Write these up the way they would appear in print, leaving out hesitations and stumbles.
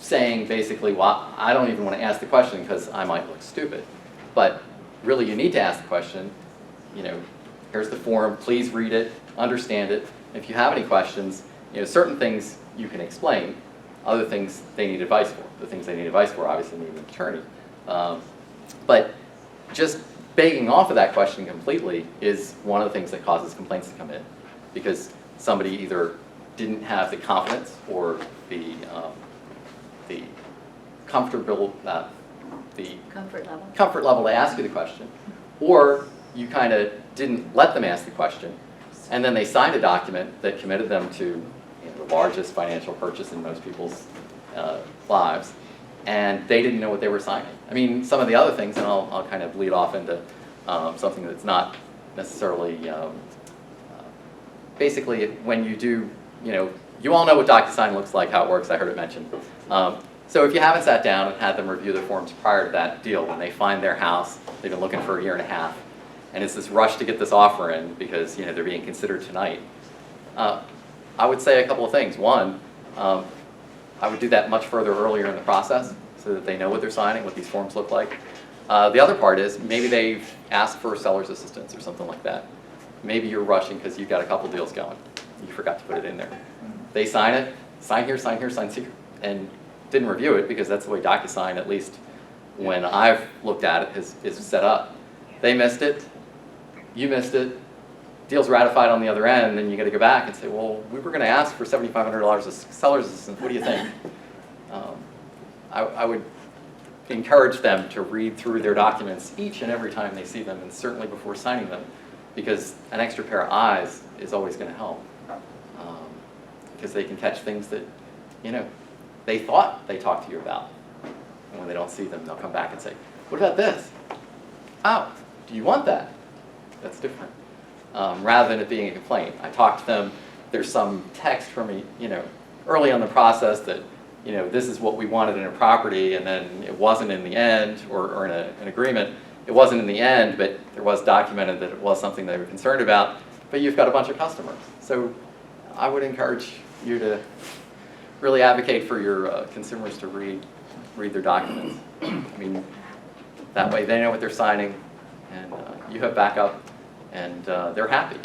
saying basically, well, I don't even want to ask the question because I might look stupid. But really, you need to ask the question. You know, here's the form. Please read it, understand it. If you have any questions, you know, certain things you can explain. Other things they need advice for. The things they need advice for obviously need an attorney. But just begging off of that question completely is one of the things that causes complaints to come in, because somebody either didn't have the confidence or the comfort level to ask you the question, or you kind of didn't let them ask the question, and then they signed a document that committed them to the largest financial purchase in most people's lives, and they didn't know what they were signing. I mean, some of the other things, and I'll kind of lead off into something that's not necessarily, basically when you do, you know, you all know what DocuSign looks like, how it works, I heard it mentioned. So if you haven't sat down and had them review the forms prior to that deal, when they find their house, they've been looking for a year and a half, and it's this rush to get this offer in because, you know, they're being considered tonight, I would say a couple of things. One, I would do that much further earlier in the process so that they know what they're signing, what these forms look like. The other part is maybe they've asked for seller's assistance or something like that. Maybe you're rushing because you've got a couple deals going. You forgot to put it in there. They sign it, sign here, sign here, sign here, and didn't review it because that's the way DocuSign, at least when I've looked at it, is set up. They missed it, you missed it, deal's ratified on the other end, and then you got to go back and say, well, we were going to ask for $7,500 of seller's assistance. What do you think? I would encourage them to read through their documents each and every time they see them, and certainly before signing them, because an extra pair of eyes is always going to help. Because they can catch things that, you know, they thought they talked to you about. And when they don't see them, they'll come back and say, what about this? Oh, do you want that? That's different. Rather than it being a complaint. I talked to them, there's some text from me, you know, early on the process that, you know, this is what we wanted in a property, and then it wasn't in the end, or in an agreement, it wasn't in the end, but there was documented that it was something they were concerned about, but you've got a bunch of customers. So I would encourage you to really advocate for your consumers to read their documents. I mean, that way they know what they're signing, and you have backup, and they're happy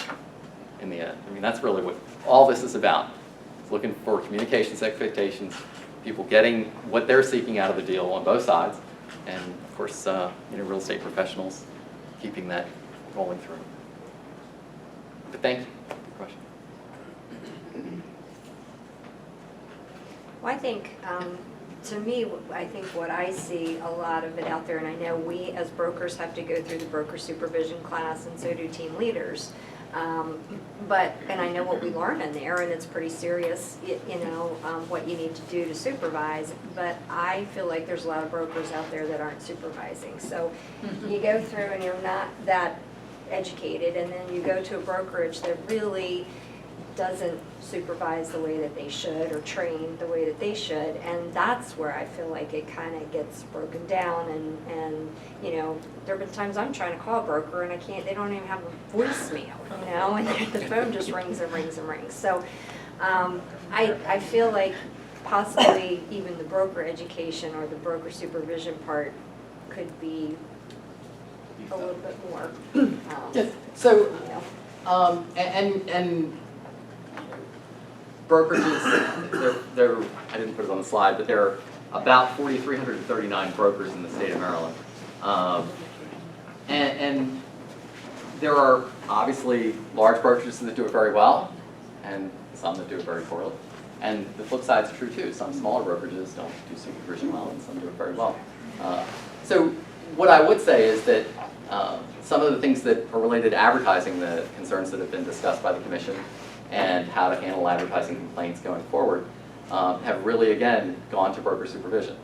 in the end. I mean, that's really what all this is about. It's looking for communications expectations, people getting what they're seeking out of the deal on both sides, and of course, you know, real estate professionals keeping that rolling through. But thank you. Good question. Well, I think, to me, I think what I see a lot of it out there, and I know we as brokers have to go through the broker supervision class, and so do team leaders. And I know what we learn in there, and it's pretty serious, you know, what you need to do to supervise, but I feel like there's a lot of brokers out there that aren't supervising. So you go through and you're not that educated, and then you go to a brokerage that really doesn't supervise the way that they should or train the way that they should, and that's where I feel like it kind of gets broken down, and you know, there have been times I'm trying to call a broker and I can't, they don't even have a voicemail, you know, and the phone just rings and rings and rings. So I feel like possibly even the broker education or the broker supervision part could be a little bit more. So, you know. and brokerages, they're, I didn't put it on the slide, but there are about 4,339 brokers in the state of Maryland. And there are obviously large brokerages that do it very well, and some that do it very poorly. And the flip side is true too. Some smaller brokerages don't do supervision well, and some do it very well. So what I would say is that some of the things that are related to advertising, the concerns that have been discussed by the Commission, and how to handle advertising complaints going forward, have really, again, gone to broker supervision.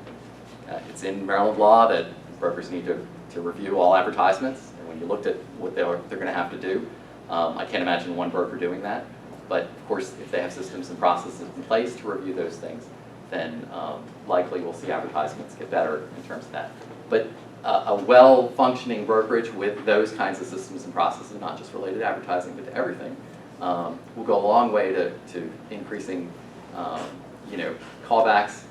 It's in Maryland law that brokers need to review all advertisements, and when you looked at what they're going to have to do, I can't imagine one broker doing that, but of course, if they have systems and processes in place to review those things, then likely we'll see advertisements get better in terms of that. But a well-functioning brokerage with those kinds of systems and processes, not just related to advertising, but to everything, will go a long way to increasing, you know, callbacks,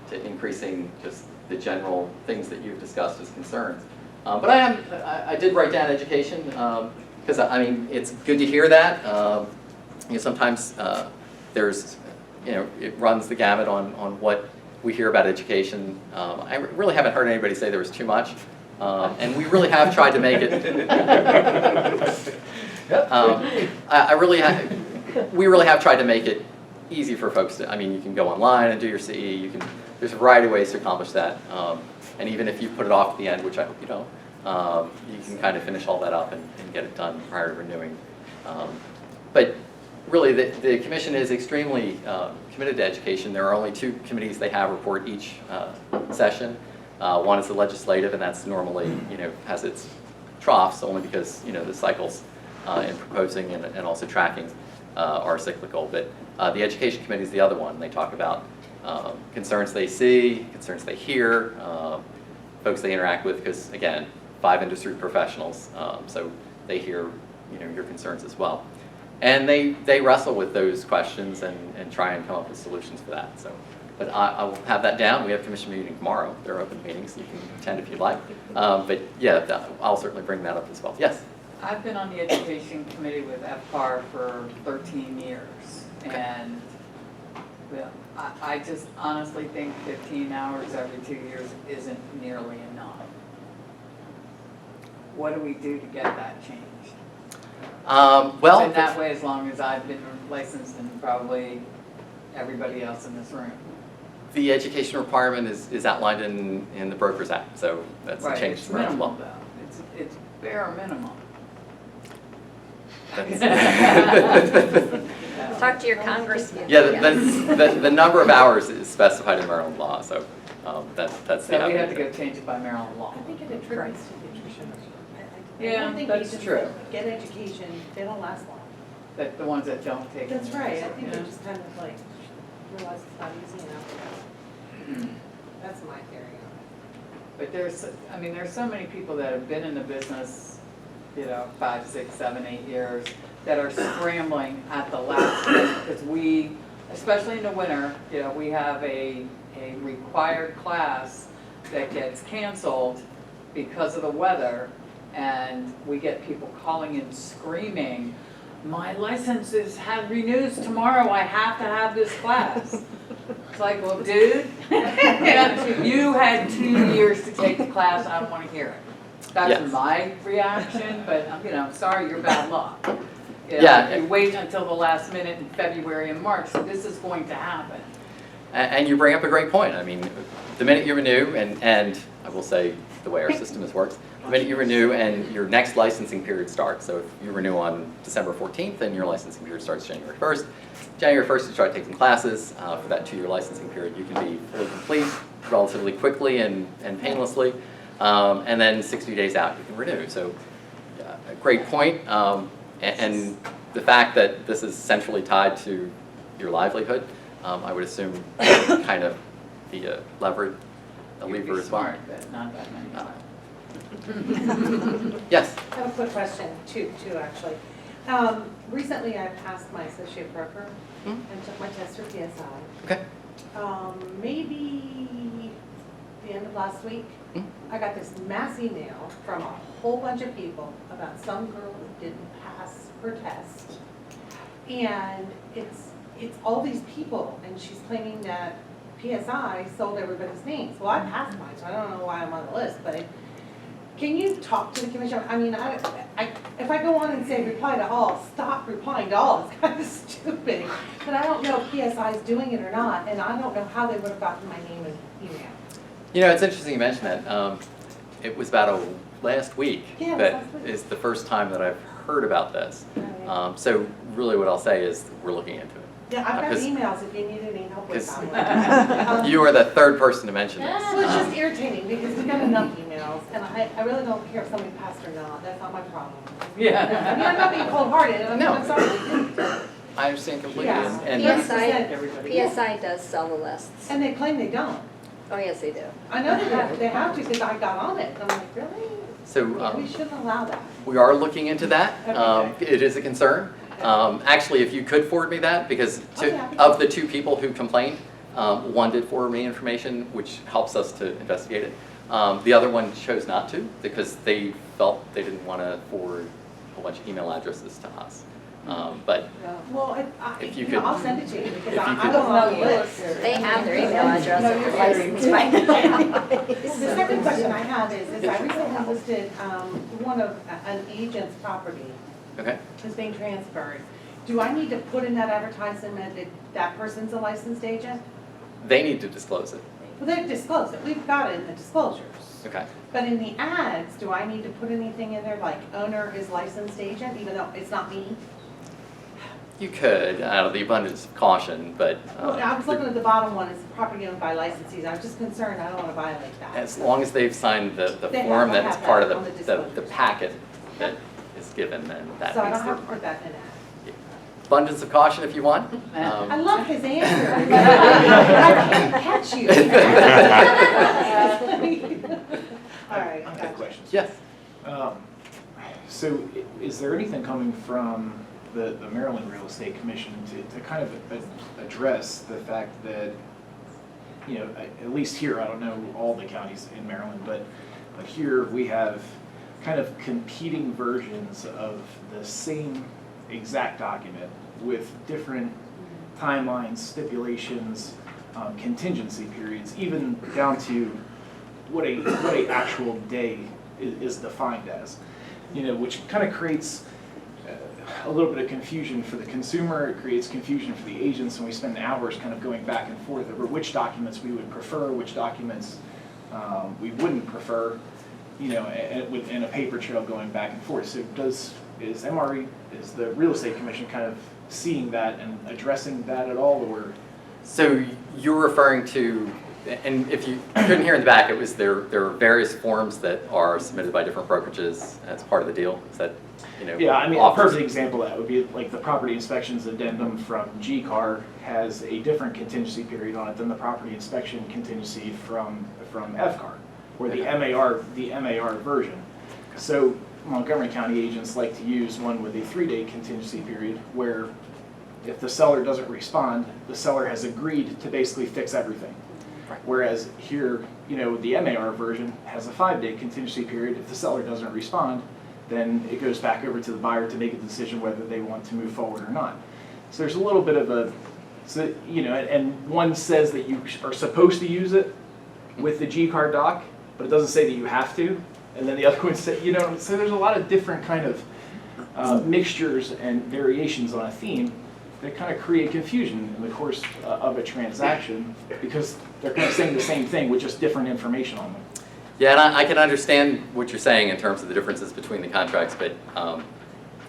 to increasing just the general things that you've discussed as concerns. But I did write down education, because I mean, it's good to hear that. Sometimes there's, it runs the gamut on what we hear about education. I really haven't heard anybody say there was too much. And we really have tried to make it. We really have tried to make it easy for folks to. I mean, you can go online and do your CE. There's a variety of ways to accomplish that. And even if you put it off at the end, which I hope you don't, you can kind of finish all that up and get it done prior to renewing. But really, the commission is extremely committed to education. There are only 2 committees they have report each session. One is the legislative, and that's normally, has its troughs only because, the cycles in proposing and also tracking are cyclical. But the education committee is the other one. They talk about concerns they see, concerns they hear, folks they interact with, because again, 5 industry professionals, so they hear, your concerns as well. And they wrestle with those questions and try and come up with solutions for that. So. But I will have that down. We have commission meeting tomorrow. They're open meetings. You can attend if you'd like. But yeah, I'll certainly bring that up as well. Yes? I've been on the education committee with FCAR for 13 years. Okay. And well, I just honestly think 15 hours every 2 years isn't nearly enough. What do we do to get that changed? Well, Been that way as long as I've been licensed and probably everybody else in this room. the education requirement is outlined in the Brokers Act, so that's a change It's to as well. minimal though. It's bare minimum. Talk to your congressman. Yeah, the number of hours is specified in Maryland law, so that's the So we have to avenue. go change it by Maryland law. I think it attributes to the nutrition. I Yeah, don't think that's you just true. get education, they don't last long. That the ones that don't take. That's right, I think Yeah. they just kind of like realize it's not easy enough. Mhm. That's my theory on it. But there's so many people that have been in the business, 5, 6, 7, 8 years, that are scrambling at the last minute, because we, especially in the winter, we have a required class that gets canceled because of the weather, and we get people calling in screaming, my license renews tomorrow, I have to have this class. It's like, well, dude, you had 2 years to take the class, I don't want to hear it. That's Yes. my reaction, but sorry, you're bad luck. Yeah. You wait until the last minute in February and March, so this is going to happen. And you bring up a great point. I mean, the minute you renew, and I will say the way our system works, the minute you renew and your next licensing period starts, so if you renew on December 14th and your licensing period starts January 1st, January 1st you start taking classes. For that 2-year licensing period, you can be fully complete relatively quickly and painlessly, and then 60 days out you can renew. So a great point. And the fact that this is centrally tied to your livelihood, I would assume kind of be a lever You'd be as well. smart, but not that many times. Yes. I have a quick question, two actually. Recently I passed my associate broker and took my test for PSI. Okay. Maybe the end of last week, I got this mass email from a whole bunch of people about some girl who didn't pass her test. And it's all these people, and she's claiming that PSI sold everybody's names. Well, I passed mine, so I don't know why I'm on the list, but can you talk to the commission? I mean, if I go on and say reply to all, stop replying to all, it's kind of stupid. But I don't know if PSI is doing it or not, and I don't know how they would have gotten my name and email. It's interesting you mention that. It was about last week Yeah, it was that last week. is the first time that I've heard about this. Oh, yeah. So really what I'll say is we're looking into it. Yeah, I've got 'cause- emails if you need any help with 'cause that. You are the third person to mention this. Well, it's just irritating because we got enough emails, and I really don't care if somebody passed or not. That's not my problem. I mean, I'm not being cold-hearted. No. I'm sorry. they didn't. I understand completely. Yeah. And PSI does sell the lists. And they claim they don't. Oh, yes, they do. I know they have to because I got on it. And I'm like, really? so We shouldn't allow that. we are looking into that. Okay. It is a concern. Actually, if you could forward me that, because Okay. of the 2 people who complained, One did forward me information, which helps us to investigate it. The other one chose not to because they felt they didn't want to forward a whole bunch of email addresses to us. But Well, if you you know, could- I'll send it to you because if you I could- don't know the list. They have their email address No, if you're they're licensed by The second question I have is I recently listed one of an agent's property okay, is being transferred. Do I need to put in that advertisement that that person's a licensed agent? they need to disclose it. Well, they've disclosed it, we've got it in the disclosures. Okay. But in the ads, do I need to put anything in there like owner is licensed agent, even though it's not me? You could, out of the abundance of caution, but Well, I was looking at the bottom one, it's property owned by licensees, I was just concerned, I don't want to violate that. as long as they've signed the They have form to that is have part of that on the the disclosures. packet that is given, then that So I means don't they're have to put that in ad. abundance of caution if you want. I love his answer, but I can't catch you. All right, I've got gotcha. questions. Yes. So is there anything coming from the Maryland Real Estate Commission to kind of address the fact that, you know, at least here, I don't know all the counties in Maryland, but here we have kind of competing versions of the same exact document with different timelines, stipulations, contingency periods, even down to what a actual day is defined as, you know, which kind of creates a little bit of confusion for the consumer. It creates confusion for the agents, and we spend hours kind of going back and forth over which documents we would prefer, which documents we wouldn't prefer, you know, and a paper trail going back and forth. So is the Real Estate Commission kind of seeing that and addressing that at all, or? So you're referring to, and if you couldn't hear in the back, it was there are various forms that are submitted by different brokerages as part of the deal. Is that, you know? Yeah, I mean, a offers- perfect example of that would be like the property inspections addendum from G-Car has a different contingency period on it than the property inspection contingency from F-Car, or the MAR version. So Montgomery County agents like to use one with a 3-day contingency period where if the seller doesn't respond, the seller has agreed to basically fix everything. Right. Whereas here, you know, the MAR version has a 5-day contingency period. If the seller doesn't respond, then it goes back over to the buyer to make a decision whether they want to move forward or not. So there's a little bit of a, so, you know, and one says that you are supposed to use it with the G-Card doc, but it doesn't say that you have to. And then the other one says, you know, so there's a lot of different kind of mixtures and variations on a theme that kind of create confusion in the course of a transaction because they're kind of saying the same thing with just different information on them. Yeah, and I can understand what you're saying in terms of the differences between the contracts, but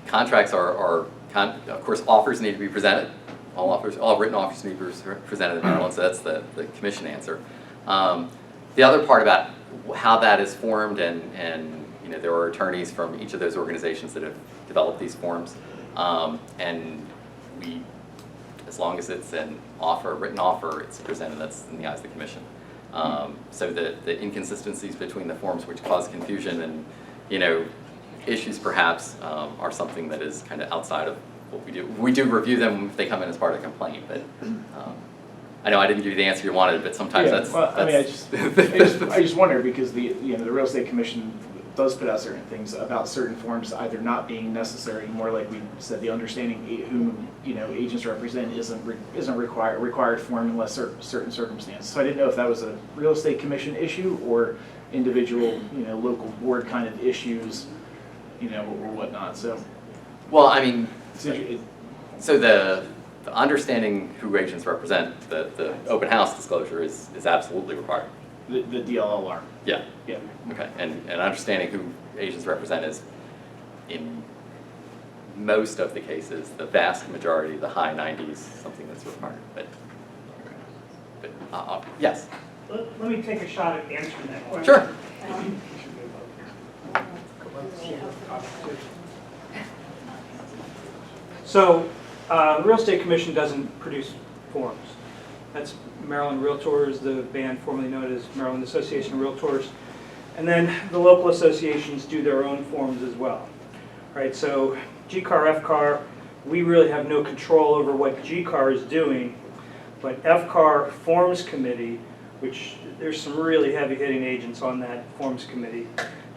contracts of course, offers need to be presented. All written offers need to be presented in Maryland, so that's the commission answer. The other part about how that is formed, and you know, there are attorneys from each of those organizations that have developed these forms, and we, as long as it's an offer, a written offer, it's presented. That's in the eyes of the commission. So the inconsistencies between the forms which cause confusion and, you know, issues perhaps are something that is kind of outside of what we do. We do review them if they come in as part of a complaint, but I know I didn't give you the answer you wanted, but sometimes Yeah, that's. well, I mean, I just wonder because the Real Estate Commission does put out certain things about certain forms either not being necessary, more like we said, the understanding who, you know, agents represent isn't required form unless certain circumstances. So I didn't know if that was a Real Estate Commission issue or individual, you know, local board kind of issues, you know, or whatnot. So, Well, I mean, it, so the understanding who agents represent, the open house disclosure is absolutely required. the DLLR. Yeah. Yeah. Okay, and understanding who agents represent is, in most of the cases, the vast majority, the high 90s, something that's required. But yes. Let me take a shot at answering that question. Sure. So, the Real Estate Commission doesn't produce forms. That's Maryland Realtors, the band formerly known as Maryland Association of Realtors. And then the local associations do their own forms as well. Right, so G-Car, F-Car, we really have no control over what G-Car is doing. But FCAR Forms Committee, which there's some really heavy-hitting agents on that Forms Committee,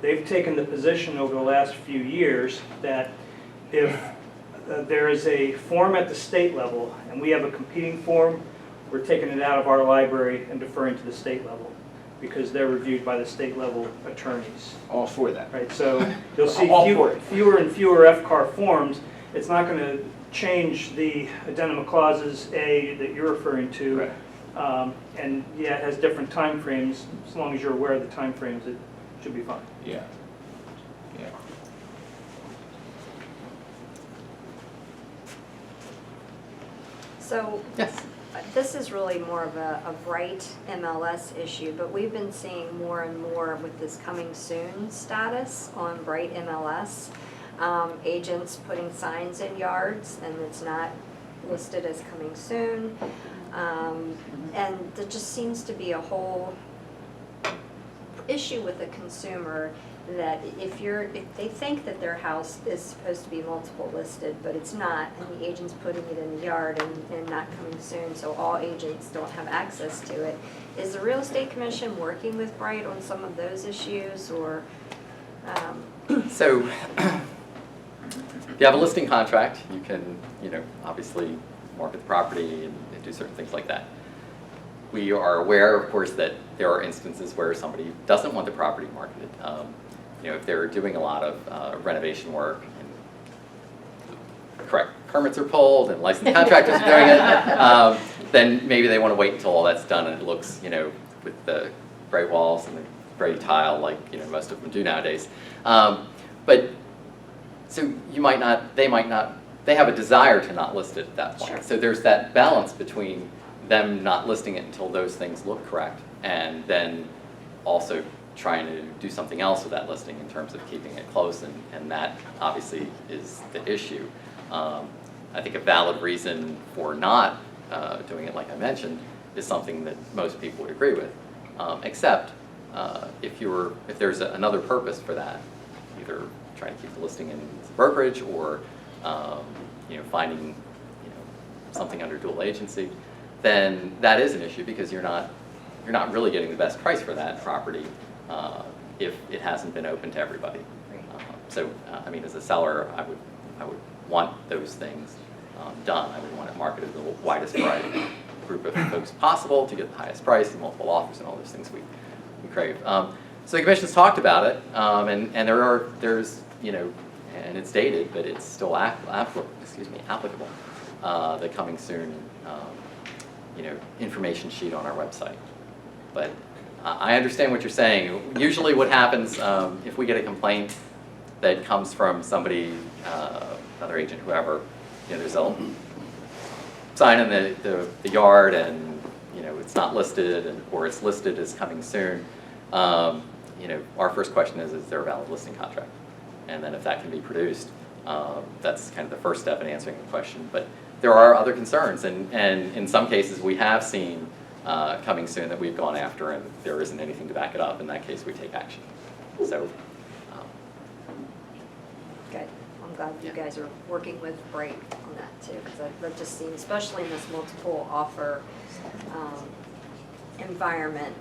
they've taken the position over the last few years that if there is a form at the state level and we have a competing form, we're taking it out of our library and deferring to the state level because they're reviewed by the state level attorneys. All for that. Right, so you'll see All for it. fewer and fewer FCAR forms. It's not going to change the addendum clauses A that you're referring to. Right. And yeah, it has different timeframes. As long as you're aware of the timeframes, it should be fine. Yeah. Yeah. So Yes. this is really more of a Bright MLS issue, but we've been seeing more and more with this coming soon status on Bright MLS. Agents putting signs in yards and it's not listed as coming soon. And there just seems to be a whole issue with the consumer that if they think that their house is supposed to be multiple listed, but it's not, and the agent's putting it in the yard and not coming soon, so all agents don't have access to it. Is the Real Estate Commission working with Bright on some of those issues, or? So, if you have a listing contract, you can, obviously market the property and do certain things like that. We are aware, of course, that there are instances where somebody doesn't want the property marketed. If they're doing a lot of renovation work and correct permits are pulled and licensed contractors are doing it, then maybe they want to wait until all that's done and it looks, with the gray walls and the gray tile like, most of them do nowadays. But so they have a desire to not list it at that point. Sure. So there's that balance between them not listing it until those things look correct and then also trying to do something else with that listing in terms of keeping it close, and that obviously is the issue. I think a valid reason for not doing it, like I mentioned, is something that most people would agree with, except if there's another purpose for that, either trying to keep the listing in brokerage or finding something under dual agency, then that is an issue because you're not really getting the best price for that property if it hasn't been open to everybody. As a seller, I would want those things done. I would want it marketed to the widest variety group of folks possible to get the highest price and multiple offers and all those things we crave. So the commission's talked about it, and there's and it's dated, but it's still applicable. The coming soon information sheet on our website. But I understand what you're saying. Usually what happens if we get a complaint that comes from somebody, another agent, whoever, there's a sign in the yard and it's not listed or it's listed as coming soon. Our first question is there a valid listing contract? And then if that can be produced, that's kind of the first step in answering the question. But there are other concerns, and in some cases we have seen coming soon that we've gone after and there isn't anything to back it up. In that case, we take action. So, Good. I'm glad you guys are working with Bright on that too, because that just seems, especially in this multiple offer environment,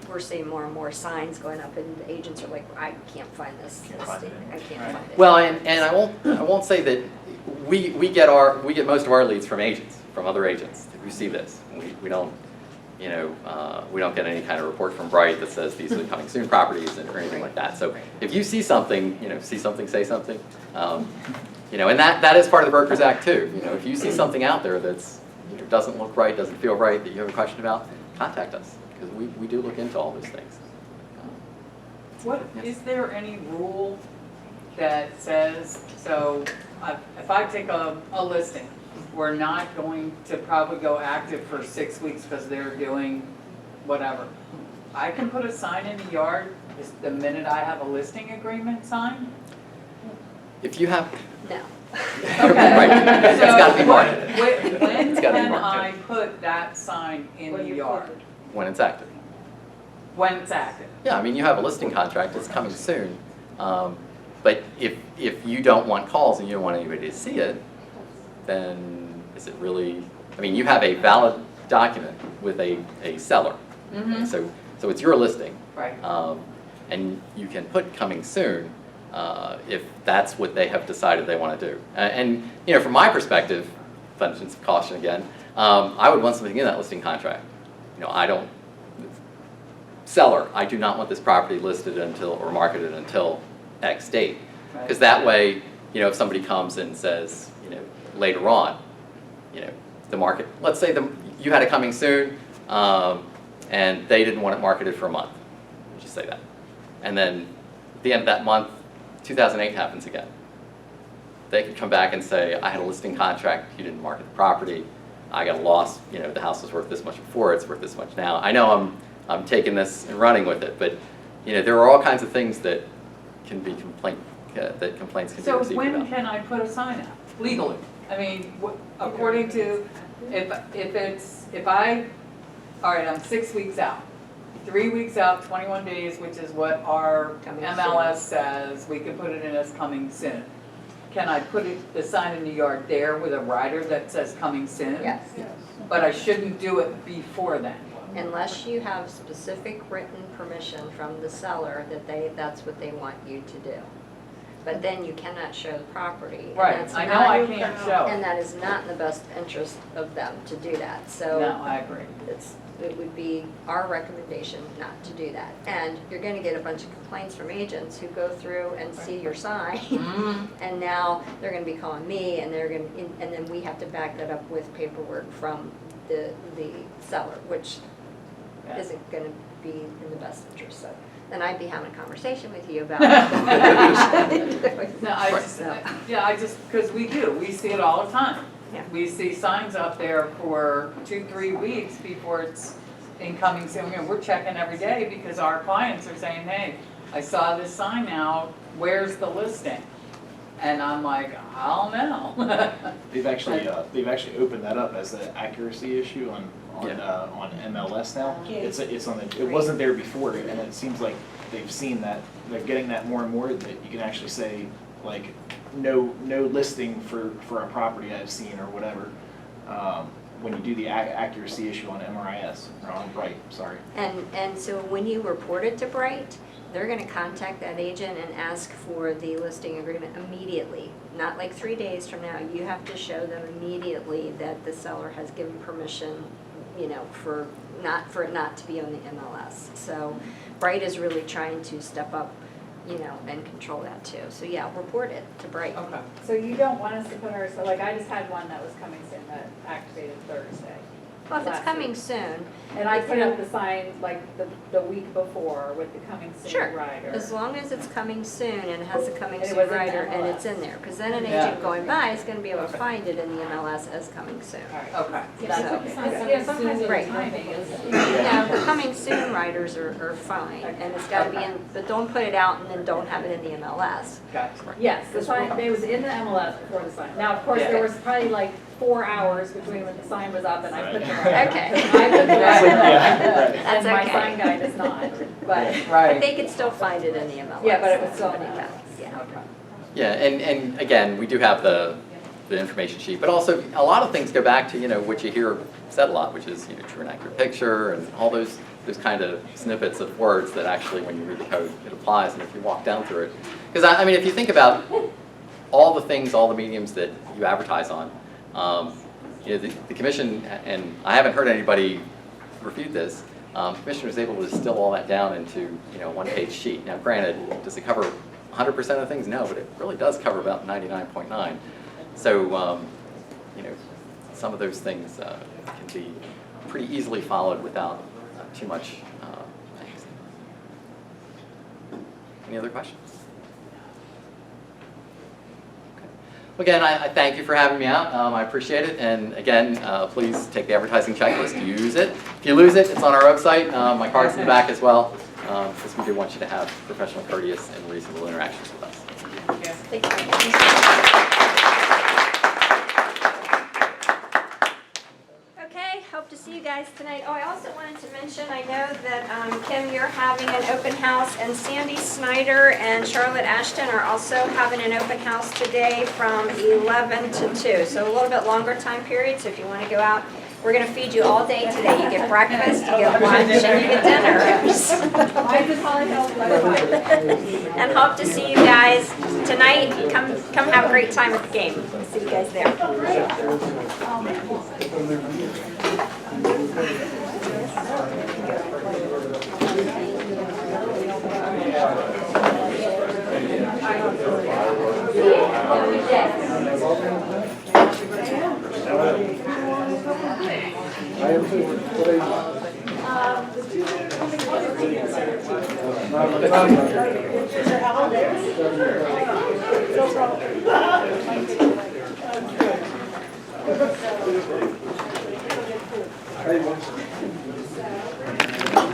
we're seeing more and more signs going up, and the agents are like, I can't find this listing. I can't find it. well, and I won't say that we get most of our leads from agents, from other agents who see this. We don't get any kind of report from Bright that says these are the coming soon properties or anything like that. So if you see something, say something. And that is part of the Brokers Act too. If you see something out there that's doesn't look right, doesn't feel right, that you have a question about, contact us because we do look into all those things. Is there any rule that says, so if I take a listing, we're not going to probably go active for 6 weeks because they're doing whatever. I can put a sign in the yard the minute I have a listing agreement signed? If you have, No. Okay. Right. It's got to be marked. When It's gotta be can marked, I put that sign in the yard? when it's active. When it's active? Yeah, you have a listing contract, it's coming soon. But if you don't want calls and you don't want anybody to see it, then is it really, you have a valid document with a seller. Mhm. So it's your listing. Right. And you can put coming soon if that's what they have decided they want to do. And you know, from my perspective, abundance of caution again, I would want something in that listing contract. You know, seller, I do not want this property listed until, or marketed until X date. Right. Because that way, you know, if somebody comes and says, you know, later on, you know, the market, let's say you had it coming soon, and they didn't want it marketed for a month. Just say that. And then at the end of that month, 2008 happens again. They could come back and say, I had a listing contract, you didn't market the property, I got a loss, you know, the house was worth this much before, it's worth this much now. I know I'm taking this and running with it, but you know, there are all kinds of things that can be that complaints can be So received when about. can I put a sign up legally? I mean, according to, all right, I'm 6 weeks out. 3 weeks out, 21 days, which is what our Coming MLS says, we can put it in as coming soon. Can I put the sign in the yard there with a rider that says coming soon? Yes. But I shouldn't do it before then? Unless you have specific written permission from the seller that that's what they want you to do. But then you cannot show the property. and Right, that's I know not- I can't show. And that is not in the best interest of them to do that, so. No, I agree. It would be our recommendation not to do that. And you're gonna get a bunch of complaints from agents who go through and see your sign, Mhm. and now they're gonna be calling me, and and then we have to back that up with paperwork from the seller, which Yeah. isn't gonna be in the best interest, so. Then I'd be having a conversation with you about what we should be doing. No, I So, just, because we do, we see it all the time. Yeah. We see signs up there for 2-3 weeks before it's incoming soon. And we're checking every day because our clients are saying, hey, I saw this sign now, where's the listing? And I'm like, I don't know. They've actually opened that up as an accuracy issue on MLS now. Yeah. It's on the, it wasn't there before, and it seems like they've seen that, they're getting that more and more, that you can actually say, like, no listing for a property I've seen or whatever, when you do the accuracy issue on MRIS, or on Bright, sorry. And so when you report it to Bright, they're gonna contact that agent and ask for the listing agreement immediately. Not like 3 days from now, you have to show them immediately that the seller has given permission, you know, for it not to be on the MLS. So Bright is really trying to step up, you know, and control that too. So yeah, report it to Bright. Okay. So you don't want us to put our, so like I just had one that was coming soon that activated Thursday. Well, if it's last coming week. soon, And I if put you up know- the sign like the week before with the coming Sure, soon rider. as long as it's coming soon and has a coming And it soon was in the rider and MLS. it's in there. Because then an Yeah. agent going by is gonna be able to find it in the MLS as coming soon. All right. Okay. Yeah, So- yeah, sometimes the Right. timing is. Yeah, the coming soon riders are fine, and it's gotta be in, but don't put it out and then don't have it in the MLS. Gotcha. Yes, the sign, it was in the MLS before the sign. Now, of course, Yeah. there was probably like 4 hours between when the sign was up and I put the Right. rider. Okay. I put the rider Yeah, on, That's and my okay. sign guy does not, but, But Right. they could still find it in the MLS. Yeah, but it would still Somebody matter. does, yeah. Okay. Yeah, and again, we do have the information sheet, but also a lot of things go back to, you know, what you hear said a lot, which is, you know, true and accurate picture and all those kind of snippets of words that actually, when you read the code, it applies, and if you walk down through it. Because I mean, if you think about all the things, all the mediums that you advertise on, you know, the commission, and I haven't heard anybody refute this, commissioner is able to distill all that down into, you know, a one-page sheet. Now, granted, does it cover 100% of things? No, but it really does cover about 99.9. So, you know, some of those things can be pretty easily followed without too much angst. Any other questions? Again, I thank you for having me out. I appreciate it. And again, please take the advertising checklist, use it. If you lose it, it's on our website. My card's in the back as well, because we do want you to have professional, courteous, and reasonable interactions with us. Thank you. Okay, hope to see you guys tonight. Oh, I also wanted to mention, I know that Kim, you're having an open house, and Sandy Snyder and Charlotte Ashton are also having an open house today from 11 to 2. So a little bit longer time period, so if you want to go out We're gonna feed you all day today. You get breakfast, you get lunch, and you get dinner. And hope to see you guys tonight. Come have a great time at the game. See you guys there. Hey,